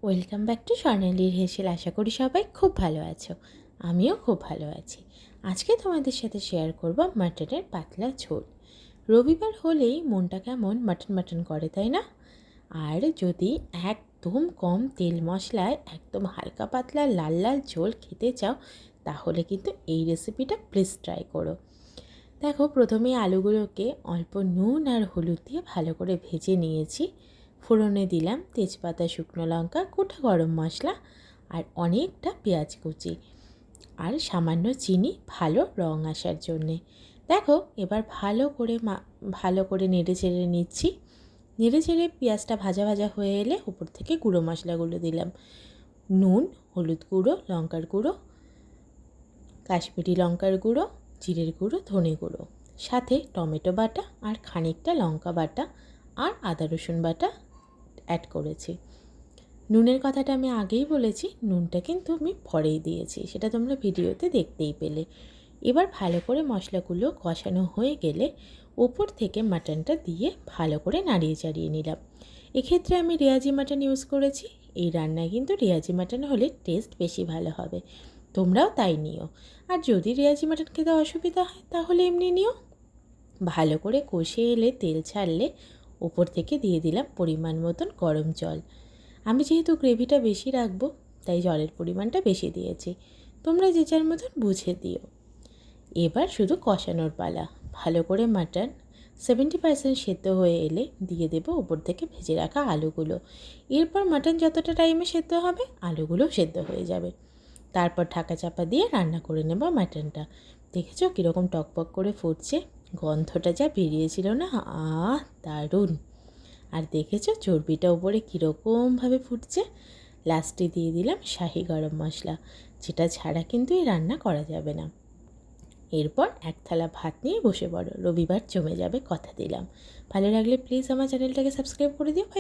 Welcome back to স্বর্ণালীর হেসেল। আশা করি সবাই খুব ভালো আছো। আমিও খুব ভালো আছি। আজকে তোমাদের সাথে শেয়ার করব মাটনের পাতলা ঝোল। রবিবার হলেই মনটা কেমন মাটন মাটন করে, তাই না? আর যদি একদম কম তেল মশলায় একদম হালকা পাতলা লাল লাল ঝোল খেতে চাও, তাহলে কিন্তু এই রেসিপিটা প্লিজ ট্রাই করো। দেখো, প্রথমে আলুগুলোকে অল্প নুন আর হলুদ দিয়ে ভালো করে ভেজে নিয়েছি। ফোড়নে দিলাম তেজপাতা, শুকনো লঙ্কা, গোটা গরম মশলা আর অনেকটা পেঁয়াজ কুচি আর সামান্য চিনি, ভালো রং আসার জন্যে। দেখো, এবার ভালো করে নেড়ে চেড়ে নিচ্ছি। নেড়ে চেড়ে পেঁয়াজটা ভাজা ভাজা হয়ে এলে উপর থেকে গুঁড়ো মশলাগুলো দিলাম। নুন, হলুদ গুঁড়ো, লঙ্কার গুঁড়ো, কাশ্মীরি লঙ্কার গুঁড়ো, জিরের গুঁড়ো, ধনে গুঁড়ো, সাথে টমেটো বাটা আর খানিকটা লঙ্কা বাটা আর আদা রসুন বাটা অ্যাড করেছি। নুনের কথাটা আমি আগেই বলেছি, নুনটা কিন্তু আমি পরেই দিয়েছি, সেটা তোমরা ভিডিওতে দেখতেই পেলে। এবার ভালো করে মশলাগুলো কষানো হয়ে গেলে ওপর থেকে মাটনটা দিয়ে ভালো করে নাড়িয়ে চাড়িয়ে নিলাম। এক্ষেত্রে আমি রেয়াজি মাটন ইউজ করেছি। এই রান্নায় কিন্তু রেয়াজি মাটন হলে টেস্ট বেশি ভালো হবে, তোমরাও তাই নিও। আর যদি রেয়াজি মাটন খেতে অসুবিধা হয় তাহলে এমনি নিও। ভালো করে কষে এলে তেল ছাড়লে ওপর থেকে দিয়ে দিলাম পরিমাণ মতন গরম জল। আমি যেহেতু গ্রেভিটা বেশি রাখবো তাই জলের পরিমাণটা বেশি দিয়েছি, তোমরা যে যার মতন বুঝে দিও। এবার শুধু কষানোর পালা। ভালো করে মাটন 70% সেদ্ধ হয়ে এলে দিয়ে দেবো ওপর থেকে ভেজে রাখা আলুগুলো। এরপর মাটন যতটা টাইমে সেদ্ধ হবে আলুগুলোও সেদ্ধ হয়ে যাবে। তারপর ঢাকা চাপা দিয়ে রান্না করে নেব মাটনটা। দেখেছো কীরকম টকবক করে ফুটছে? গন্ধটা যা বেরিয়েছিল না, দারুণ! আর দেখেছো চর্বিটা উপরে কীরকমভাবে ফুটছে? লাস্টে দিয়ে দিলাম শাহি গরম মশলা, যেটা ছাড়া কিন্তু এই রান্না করা যাবে না। এরপর এক থালা ভাত নিয়ে বসে পড়ো, রবিবার জমে যাবে, কথা দিলাম। ভালো লাগলে প্লিজ আমার চ্যানেলটাকে সাবস্ক্রাইব করে দিও।